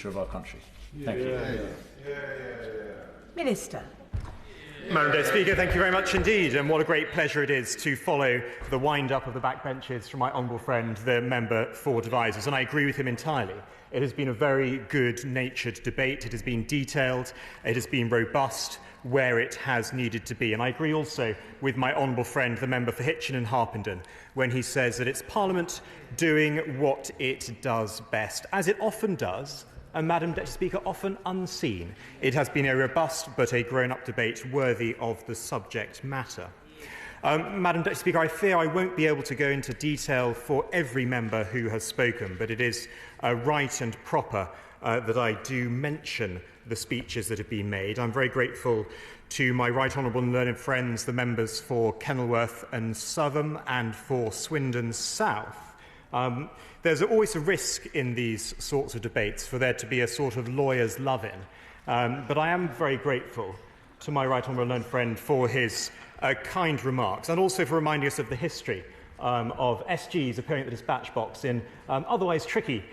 future of our country. Thank you. Minister. Madam Deputy Speaker, thank you very much indeed, and what a great pleasure it is to follow the wind-up of the backbenches from my honourable friend, the member for Devizes, and I agree with him entirely. It has been a very good-natured debate. It has been detailed. It has been robust where it has needed to be. And I agree also with my honourable friend, the member for Hitchin and Harpenden, when he says that it's Parliament doing what it does best, as it often does, and, Madam Deputy Speaker, often unseen. It has been a robust but a grown-up debate worthy of the subject matter. Madam Deputy Speaker, I fear I won't be able to go into detail for every member who has spoken, but it is right and proper that I do mention the speeches that have been made. I'm very grateful to my right honourable and learned friends, the members for Kenilworth and Southam and for Swindon South. There's always a risk in these sorts of debates for there to be a sort of lawyer's love-in, but I am very grateful to my right honourable and learned friend for his kind remarks, and also for reminding us of the history of SGs appearing at the dispatch box in otherwise tricky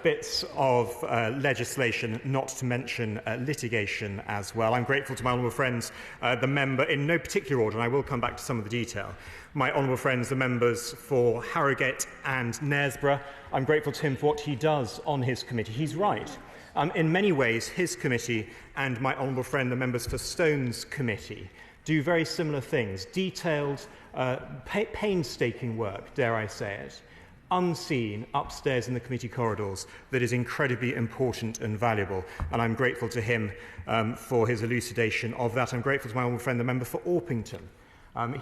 bits of legislation, not to mention litigation as well. I'm grateful to my honourable friends, the member, in no particular order, and I will come back to some of the detail. My honourable friends, the members for Harrogate and Knaresborough, I'm grateful to him for what he does on his committee. He's right. In many ways, his committee and my honourable friend, the members for Stones committee, do very similar things. Detailed, painstaking work, dare I say it, unseen upstairs in the committee corridors, that is incredibly important and valuable. And I'm grateful to him for his elucidation of that. I'm grateful to my honourable friend, the member for Orpington.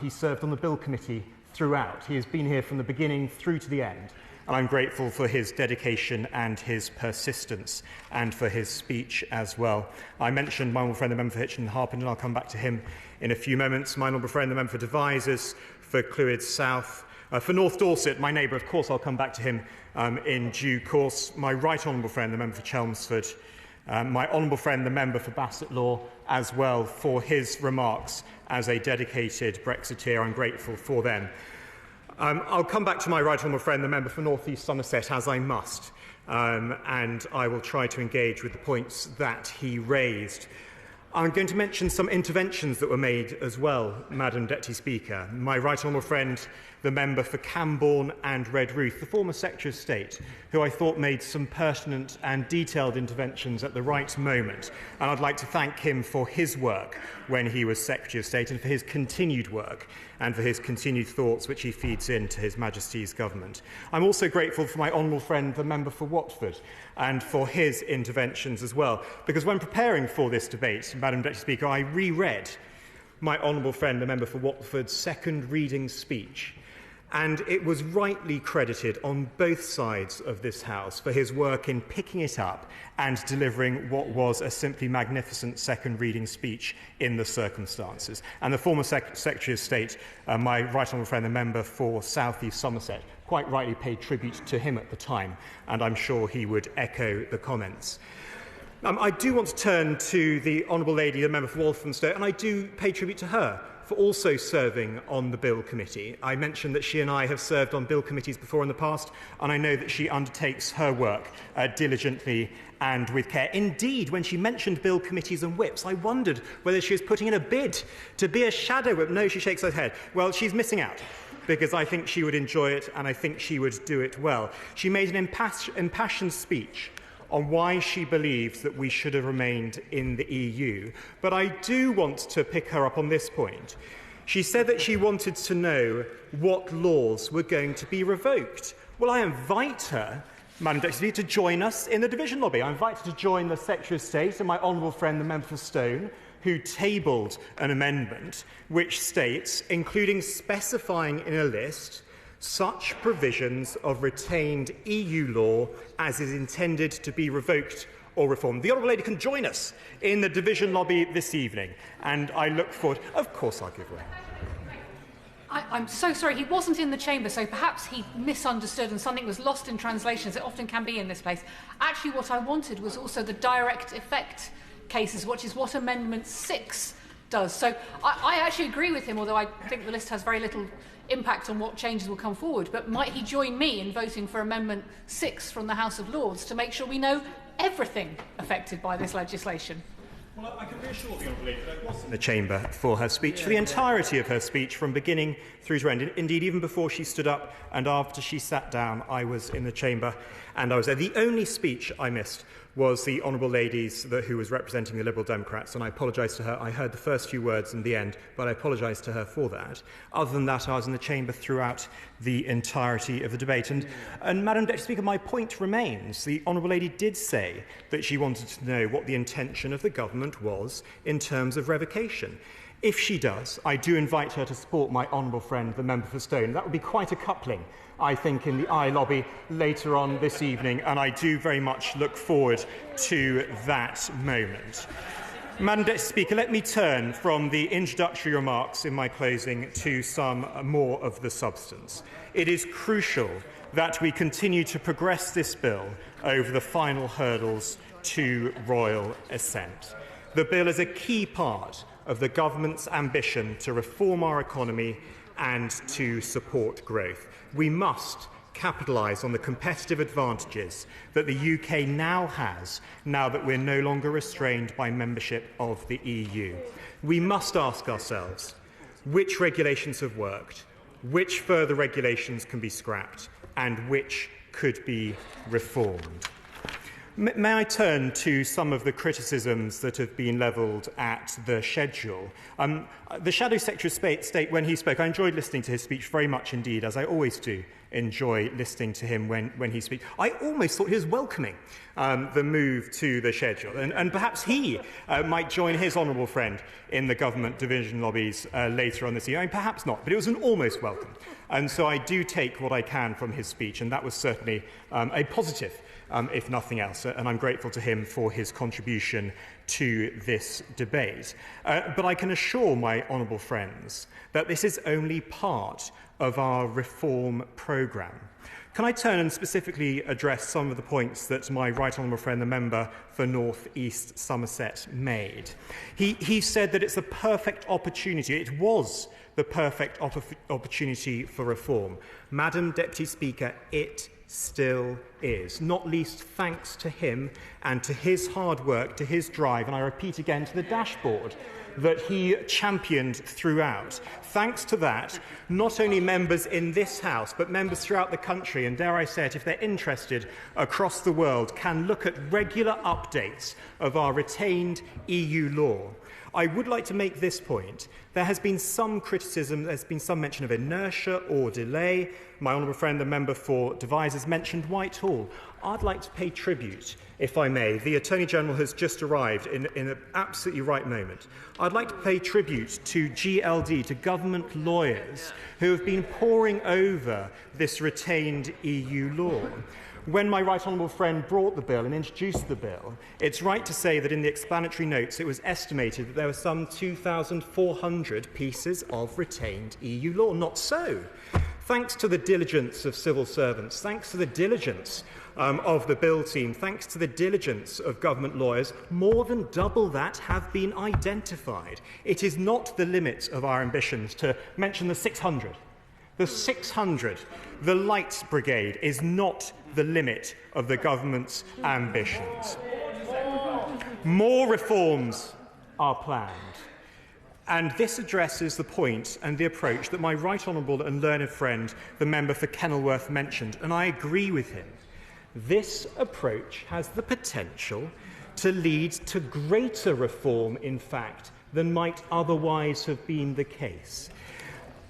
He served on the Bill Committee throughout. He has been here from the beginning through to the end. And I'm grateful for his dedication and his persistence, and for his speech as well. I mentioned my honourable friend, the member for Hitchin and Harpenden, and I'll come back to him in a few moments. My honourable friend, the member for Devizes, for Clwyd South. For North Dorset, my neighbour, of course, I'll come back to him in due course. My right honourable friend, the member for Chelmsford. My honourable friend, the member for Bassett Law, as well, for his remarks as a dedicated Brexiteer. I'm grateful for them. I'll come back to my right honourable friend, the member for North East Somerset, as I must, and I will try to engage with the points that he raised. I'm going to mention some interventions that were made as well, Madam Deputy Speaker. My right honourable friend, the member for Camborne and Redruth, the former Secretary of State, who I thought made some pertinent and detailed interventions at the right moment. And I'd like to thank him for his work when he was Secretary of State, and for his continued work and for his continued thoughts which he feeds into His Majesty's government. I'm also grateful for my honourable friend, the member for Watford, and for his interventions as well, because when preparing for this debate, Madam Deputy Speaker, I reread my honourable friend, the member for Watford's second reading speech, and it was rightly credited on both sides of this House for his work in picking it up and delivering what was a simply magnificent second reading speech in the circumstances. And the former Secretary of State, my right honourable friend, the member for South East Somerset, quite rightly paid tribute to him at the time, and I'm sure he would echo the comments. I do want to turn to the Honourable Lady, the member for Walthamstow, and I do pay tribute to her for also serving on the Bill Committee. I mentioned that she and I have served on Bill Committees before in the past, and I know that she undertakes her work diligently and with care. Indeed, when she mentioned Bill Committees and whips, I wondered whether she was putting in a bid to be a shadow whip. No, she shakes her head. Well, she's missing out, because I think she would enjoy it, and I think she would do it well. She made an impassioned speech on why she believes that we should have remained in the EU. But I do want to pick her up on this point. She said that she wanted to know what laws were going to be revoked. Well, I invite her, Madam Deputy, to join us in the division lobby. I invite her to join the Secretary of State and my honourable friend, the member for Stone, who tabled an amendment which states, including specifying in a list, such provisions of retained EU law as is intended to be revoked or reformed. The Honourable Lady can join us in the division lobby this evening, and I look forward. Of course I'll give way. I'm so sorry, he wasn't in the chamber, so perhaps he misunderstood and something was lost in translation, as it often can be in this place. Actually, what I wanted was also the direct effect cases, which is what Amendment 6 does. So I actually agree with him, although I think the list has very little impact on what changes will come forward. But might he join me in voting for Amendment 6 from the House of Lords to make sure we know everything affected by this legislation? Well, I can reassure the Honourable Lady that I was in the chamber for her speech, for the entirety of her speech, from beginning through to end. Indeed, even before she stood up and after she sat down, I was in the chamber and I was there. The only speech I missed was the Honourable Lady's who was representing the Liberal Democrats, and I apologise to her. I heard the first few words in the end, but I apologise to her for that. Other than that, I was in the chamber throughout the entirety of the debate. And Madam Deputy Speaker, my point remains. The Honourable Lady did say that she wanted to know what the intention of the government was in terms of revocation. If she does, I do invite her to support my honourable friend, the member for Stone. That would be quite a coupling, I think, in the eye lobby later on this evening, and I do very much look forward to that moment. Madam Deputy Speaker, let me turn from the introductory remarks in my closing to some more of the substance. It is crucial that we continue to progress this bill over the final hurdles to royal assent. The bill is a key part of the government's ambition to reform our economy and to support growth. We must capitalise on the competitive advantages that the UK now has, now that we're no longer restrained by membership of the EU. We must ask ourselves which regulations have worked, which further regulations can be scrapped, and which could be reformed. May I turn to some of the criticisms that have been levelled at the schedule? The Shadow Secretary of State, when he spoke, I enjoyed listening to his speech very much indeed, as I always do enjoy listening to him when he speaks. I almost thought he was welcoming the move to the schedule, and perhaps he might join his honourable friend in the government division lobbies later on this year. I mean, perhaps not, but it was an almost welcome. And so I do take what I can from his speech, and that was certainly a positive, if nothing else, and I'm grateful to him for his contribution to this debate. But I can assure my honourable friends that this is only part of our reform programme. Can I turn and specifically address some of the points that my right honourable friend, the member for North East Somerset, made? He said that it's the perfect opportunity. It was the perfect opportunity for reform. Madam Deputy Speaker, it still is, not least thanks to him and to his hard work, to his drive, and I repeat again, to the dashboard that he championed throughout. Thanks to that, not only members in this House, but members throughout the country, and dare I say it, if they're interested, across the world, can look at regular updates of our retained EU law. I would like to make this point. There has been some criticism, there's been some mention of inertia or delay. My honourable friend, the member for Devizes, mentioned Whitehall. I'd like to pay tribute, if I may. The Attorney-General has just arrived in an absolutely right moment. I'd like to pay tribute to GLD, to government lawyers who have been poring over this retained EU law. When my right honourable friend brought the bill and introduced the bill, it's right to say that in the explanatory notes it was estimated that there were some 2,400 pieces of retained EU law. Not so. Thanks to the diligence of civil servants, thanks to the diligence of the bill team, thanks to the diligence of government lawyers, more than double that have been identified. It is not the limit of our ambitions to mention the 600. The 600, the Light Brigade, is not the limit of the government's ambitions. More reforms are planned. And this addresses the point and the approach that my right honourable and learned friend, the member for Kenilworth, mentioned, and I agree with him. This approach has the potential to lead to greater reform, in fact, than might otherwise have been the case.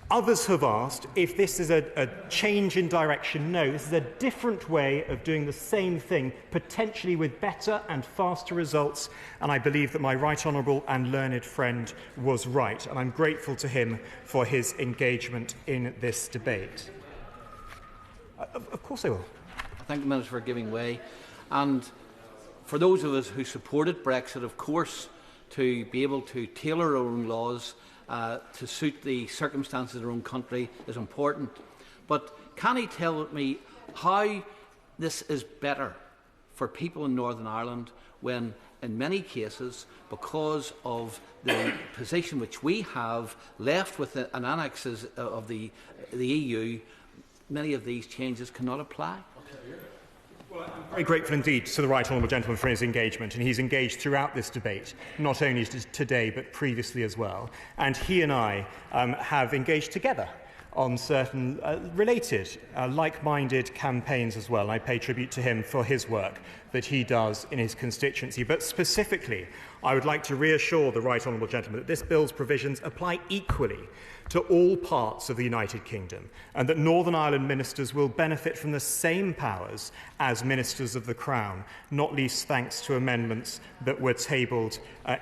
Others have asked if this is a change in direction. No, this is a different way of doing the same thing, potentially with better and faster results, and I believe that my right honourable and learned friend was right, and I'm grateful to him for his engagement in this debate. Of course I will. I thank the Minister for giving way, and for those of us who supported Brexit, of course, to be able to tailor our own laws to suit the circumstances of their own country is important. But can he tell me how this is better for people in Northern Ireland when, in many cases, because of the position which we have left with an annexes of the EU, many of these changes cannot apply? Well, I'm very grateful indeed to the Right Honourable Gentleman for his engagement, and he's engaged throughout this debate, not only today but previously as well. And he and I have engaged together on certain related, like-minded campaigns as well. And I pay tribute to him for his work that he does in his constituency. But specifically, I would like to reassure the Right Honourable Gentleman that this bill's provisions apply equally to all parts of the United Kingdom, and that Northern Ireland ministers will benefit from the same powers as ministers of the Crown, not least thanks to amendments that were tabled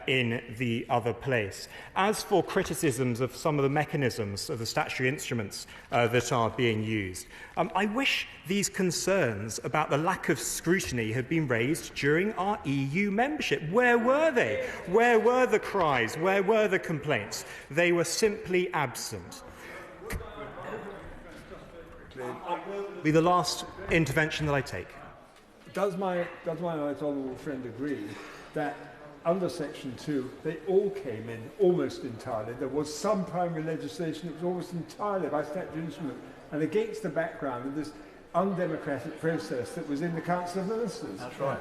in the other place. As for criticisms of some of the mechanisms of the statutory instruments that are being used, I wish these concerns about the lack of scrutiny had been raised during our EU membership. Where were they? Where were the cries? Where were the complaints? They were simply absent. Be the last intervention that I take. Does my right honourable friend agree that under Section 2 they all came in almost entirely? There was some primary legislation that was almost entirely by statutory instrument, and against the background of this undemocratic process that was in the Council of Ministers. That's right.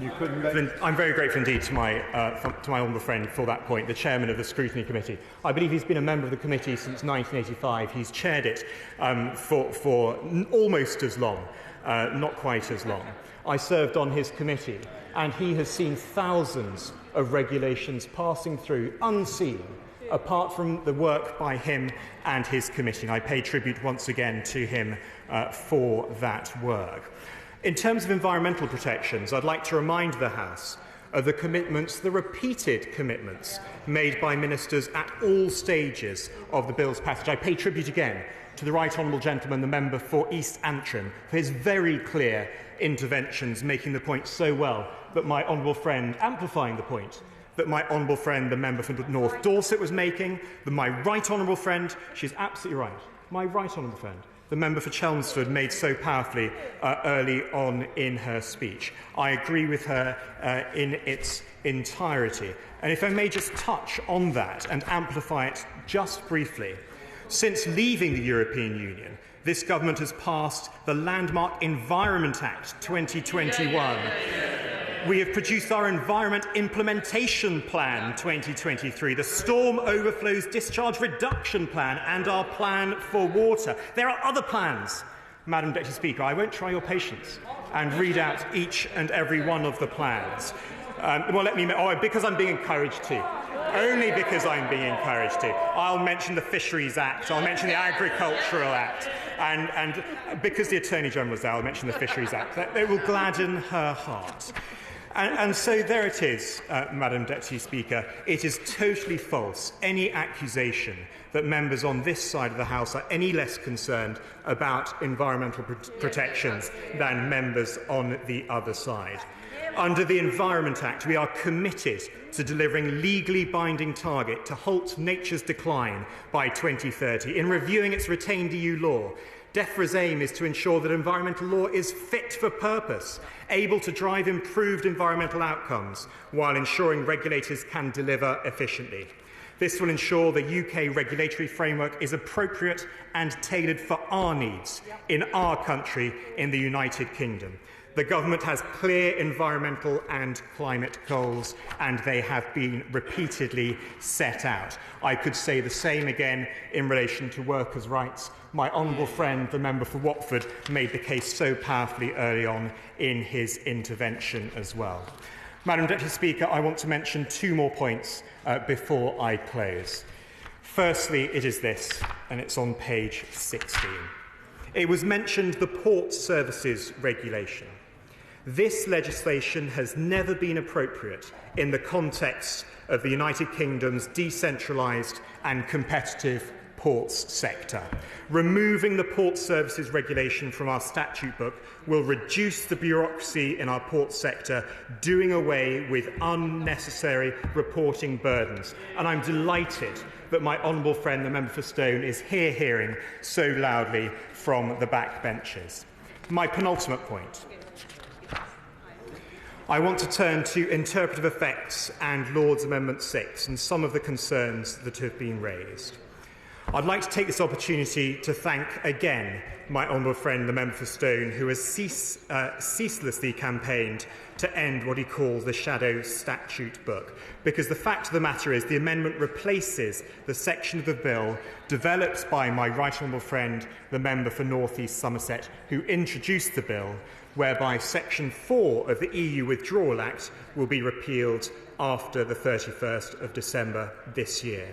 You couldn't. I'm very grateful indeed to my honourable friend for that point, the chairman of the Scrutiny Committee. I believe he's been a member of the committee since 1985. He's chaired it for almost as long, not quite as long. I served on his committee, and he has seen thousands of regulations passing through unseen, apart from the work by him and his committee. And I pay tribute once again to him for that work. In terms of environmental protections, I'd like to remind the House of the commitments, the repeated commitments made by ministers at all stages of the bill's passage. I pay tribute again to the Right Honourable Gentleman, the member for East Antrim, for his very clear interventions, making the point so well that my honourable friend, amplifying the point that my honourable friend, the member for North Dorset, was making, that my right honourable friend, she's absolutely right, my right honourable friend, the member for Chelmsford, made so powerfully early on in her speech. I agree with her in its entirety. And if I may just touch on that and amplify it just briefly, since leaving the European Union, this government has passed the landmark Environment Act 2021. We have produced our Environment Implementation Plan 2023, the Storm Overflows Discharge Reduction Plan, and our Plan for Water. There are other plans, Madam Deputy Speaker. I won't try your patience and read out each and every one of the plans. Because I'm being encouraged to. Only because I'm being encouraged to. I'll mention the Fisheries Act, I'll mention the Agricultural Act, and because the Attorney General was there, I'll mention the Fisheries Act. That will gladden her heart. And so there it is, Madam Deputy Speaker. It is totally false, any accusation that members on this side of the House are any less concerned about environmental protections than members on the other side. Under the Environment Act, we are committed to delivering legally binding target to halt nature's decline by 2030. In reviewing its retained EU law, DEFRA's aim is to ensure that environmental law is fit for purpose, able to drive improved environmental outcomes, while ensuring regulators can deliver efficiently. This will ensure the UK regulatory framework is appropriate and tailored for our needs in our country, in the United Kingdom. The government has clear environmental and climate goals, and they have been repeatedly set out. I could say the same again in relation to workers' rights. My honourable friend, the member for Watford, made the case so powerfully early on in his intervention as well. Madam Deputy Speaker, I want to mention two more points before I close. Firstly, it is this, and it's on page 16. It was mentioned the Port Services Regulation. This legislation has never been appropriate in the context of the United Kingdom's decentralised and competitive ports sector. Removing the Port Services Regulation from our statute book will reduce the bureaucracy in our port sector, doing away with unnecessary reporting burdens. And I'm delighted that my honourable friend, the member for Stone, is here hearing so loudly from the backbenches. My penultimate point. I want to turn to interpretive effects and Lord's Amendment 6 and some of the concerns that have been raised. I'd like to take this opportunity to thank again my honourable friend, the member for Stone, who has ceaselessly campaigned to end what he calls the shadow statute book. Because the fact of the matter is the amendment replaces the section of the bill developed by my right honourable friend, the member for North East Somerset, who introduced the bill, whereby Section 4 of the EU Withdrawal Act will be repealed after the 31st of December this year.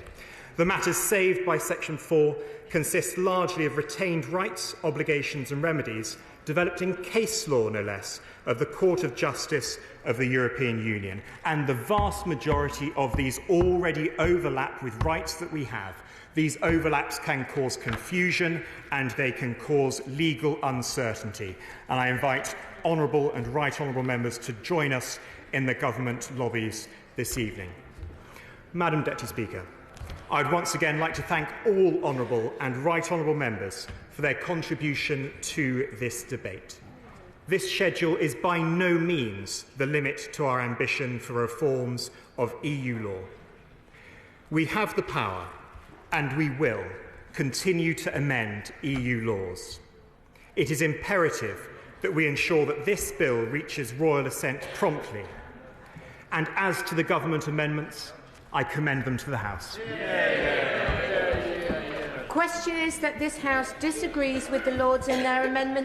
The matters saved by Section 4 consist largely of retained rights, obligations and remedies developed in case law, no less, of the Court of Justice of the European Union. And the vast majority of these already overlap with rights that we have. These overlaps can cause confusion and they can cause legal uncertainty. And I invite honourable and right honourable members to join us in the government lobbies this evening. Madam Deputy Speaker, I'd once again like to thank all honourable and right honourable members for their contribution to this debate. This schedule is by no means the limit to our ambition for reforms of EU law. We have the power, and we will, continue to amend EU laws. It is imperative that we ensure that this bill reaches royal assent promptly. And as to the government amendments, I commend them to the House. Question is that this House disagrees with the Lords in their amendment